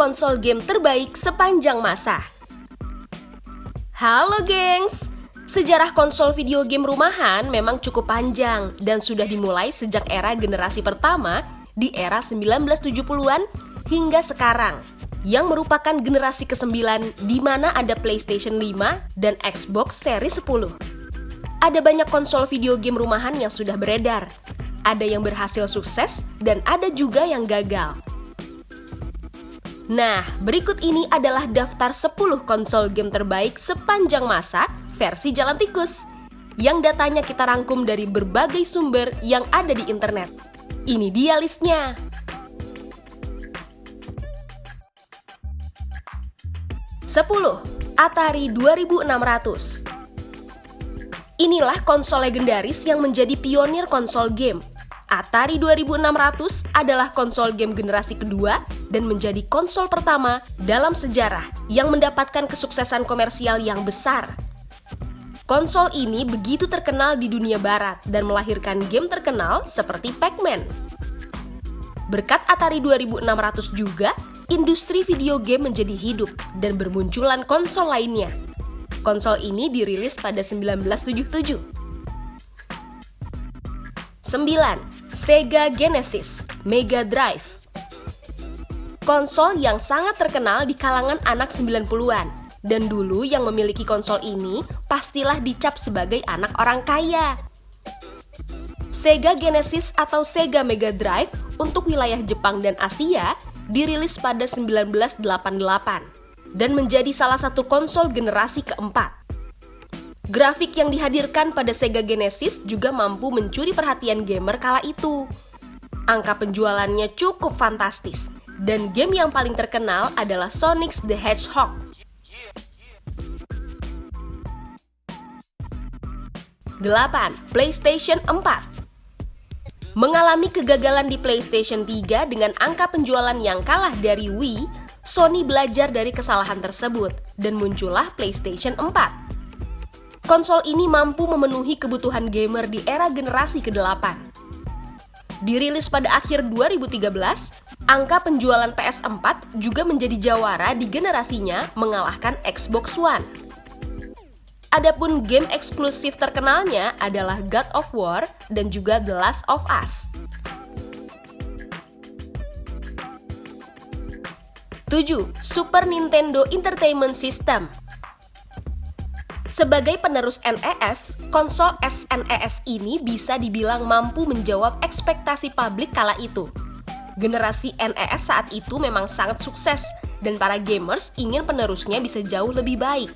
konsol game terbaik sepanjang masa. Halo gengs, sejarah konsol video game rumahan memang cukup panjang dan sudah dimulai sejak era generasi pertama di era 1970-an hingga sekarang, yang merupakan generasi ke-9 di mana ada PlayStation 5 dan Xbox Series 10. Ada banyak konsol video game rumahan yang sudah beredar, ada yang berhasil sukses dan ada juga yang gagal. Nah, berikut ini adalah daftar 10 konsol game terbaik sepanjang masa versi Jalan Tikus, yang datanya kita rangkum dari berbagai sumber yang ada di internet. Ini dia listnya. 10. Atari 2600. Inilah konsol legendaris yang menjadi pionir konsol game. Atari 2600 adalah konsol game generasi kedua dan menjadi konsol pertama dalam sejarah yang mendapatkan kesuksesan komersial yang besar. Konsol ini begitu terkenal di dunia barat dan melahirkan game terkenal seperti Pac-Man. Berkat Atari 2600 juga, industri video game menjadi hidup dan bermunculan konsol lainnya. Konsol ini dirilis pada 1977. 9. Sega Genesis Mega Drive. Konsol yang sangat terkenal di kalangan anak 90-an, dan dulu yang memiliki konsol ini pastilah dicap sebagai anak orang kaya. Sega Genesis atau Sega Mega Drive untuk wilayah Jepang dan Asia dirilis pada 1988 dan menjadi salah satu konsol generasi keempat. Grafik yang dihadirkan pada Sega Genesis juga mampu mencuri perhatian gamer kala itu. Angka penjualannya cukup fantastis, dan game yang paling terkenal adalah Sonic the Hedgehog. 8. PlayStation 4. Mengalami kegagalan di PlayStation 3 dengan angka penjualan yang kalah dari Wii, Sony belajar dari kesalahan tersebut dan muncullah PlayStation 4. Konsol ini mampu memenuhi kebutuhan gamer di era generasi ke-8. Dirilis pada akhir 2013, angka penjualan PS4 juga menjadi jawara di generasinya mengalahkan Xbox One. Adapun game eksklusif terkenalnya adalah God of War dan juga The Last of Us. 7. Super Nintendo Entertainment System. Sebagai penerus NES, konsol SNES ini bisa dibilang mampu menjawab ekspektasi publik kala itu. Generasi NES saat itu memang sangat sukses, dan para gamers ingin penerusnya bisa jauh lebih baik.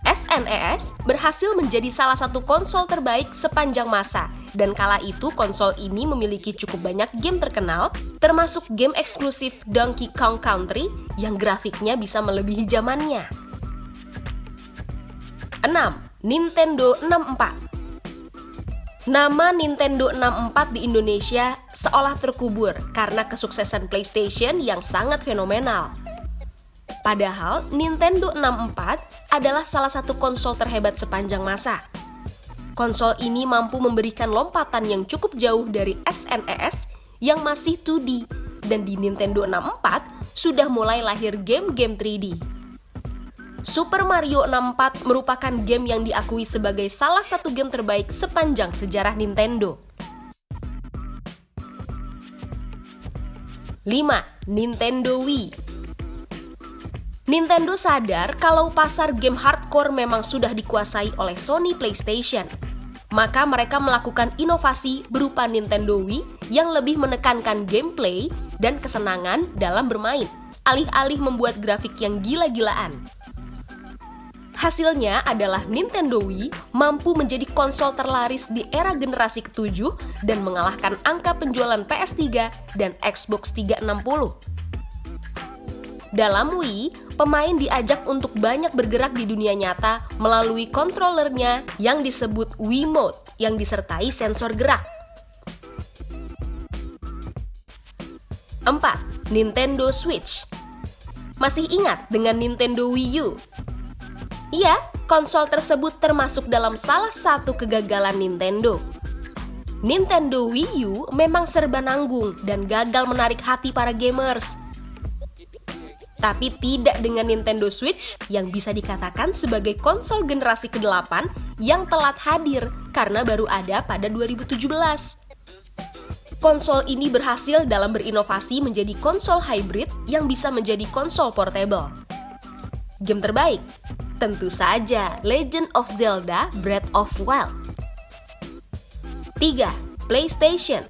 SNES berhasil menjadi salah satu konsol terbaik sepanjang masa, dan kala itu konsol ini memiliki cukup banyak game terkenal, termasuk game eksklusif Donkey Kong Country yang grafiknya bisa melebihi zamannya. 6. Nintendo 64. Nama Nintendo 64 di Indonesia seolah terkubur karena kesuksesan PlayStation yang sangat fenomenal. Padahal Nintendo 64 adalah salah satu konsol terhebat sepanjang masa. Konsol ini mampu memberikan lompatan yang cukup jauh dari SNES yang masih 2D, dan di Nintendo 64 sudah mulai lahir game-game 3D. Super Mario 64 merupakan game yang diakui sebagai salah satu game terbaik sepanjang sejarah Nintendo. 5. Nintendo Wii. Nintendo sadar kalau pasar game hardcore memang sudah dikuasai oleh Sony PlayStation. Maka mereka melakukan inovasi berupa Nintendo Wii yang lebih menekankan gameplay dan kesenangan dalam bermain, alih-alih membuat grafik yang gila-gilaan. Hasilnya adalah Nintendo Wii mampu menjadi konsol terlaris di era generasi ke-7 dan mengalahkan angka penjualan PS3 dan Xbox 360. Dalam Wii, pemain diajak untuk banyak bergerak di dunia nyata melalui kontrolernya yang disebut Wiimote yang disertai sensor gerak. 4. Nintendo Switch. Masih ingat dengan Nintendo Wii U? Iya, konsol tersebut termasuk dalam salah satu kegagalan Nintendo. Nintendo Wii U memang serba nanggung dan gagal menarik hati para gamers. Tapi tidak dengan Nintendo Switch yang bisa dikatakan sebagai konsol generasi ke-8 yang telat hadir karena baru ada pada 2017. Konsol ini berhasil dalam berinovasi menjadi konsol hybrid yang bisa menjadi konsol portable. Game terbaik? Tentu saja Legend of Zelda Breath of Wild. 3. PlayStation.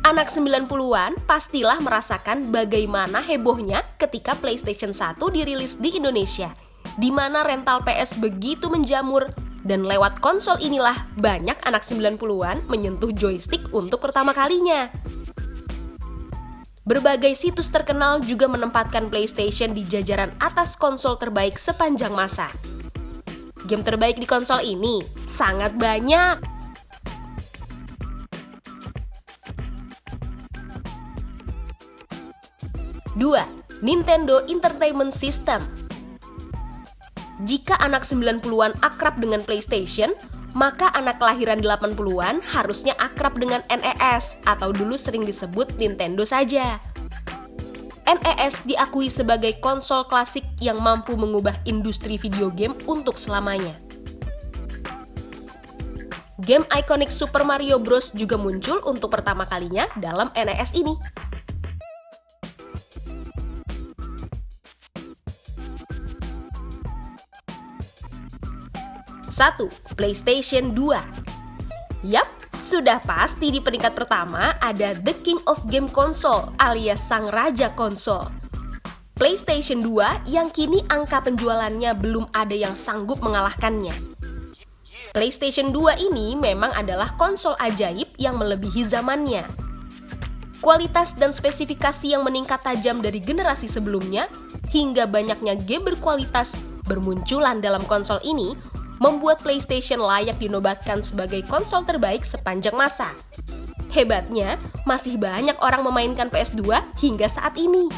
Anak 90-an pastilah merasakan bagaimana hebohnya ketika PlayStation 1 dirilis di Indonesia, di mana rental PS begitu menjamur, dan lewat konsol inilah banyak anak 90-an menyentuh joystick untuk pertama kalinya. Berbagai situs terkenal juga menempatkan PlayStation di jajaran atas konsol terbaik sepanjang masa. Game terbaik di konsol ini sangat banyak. 2. Nintendo Entertainment System. Jika anak 90-an akrab dengan PlayStation, maka anak kelahiran 80-an harusnya akrab dengan NES atau dulu sering disebut Nintendo saja. NES diakui sebagai konsol klasik yang mampu mengubah industri video game untuk selamanya. Game ikonik Super Mario Bros. Juga muncul untuk pertama kalinya dalam NES ini. 1. PlayStation 2. Yap, sudah pasti di peringkat pertama ada The King of Game Console alias Sang Raja Konsol. PlayStation 2 yang kini angka penjualannya belum ada yang sanggup mengalahkannya. PlayStation 2 ini memang adalah konsol ajaib yang melebihi zamannya. Kualitas dan spesifikasi yang meningkat tajam dari generasi sebelumnya, hingga banyaknya game berkualitas bermunculan dalam konsol ini, membuat PlayStation layak dinobatkan sebagai konsol terbaik sepanjang masa. Hebatnya, masih banyak orang memainkan PS2 hingga saat ini.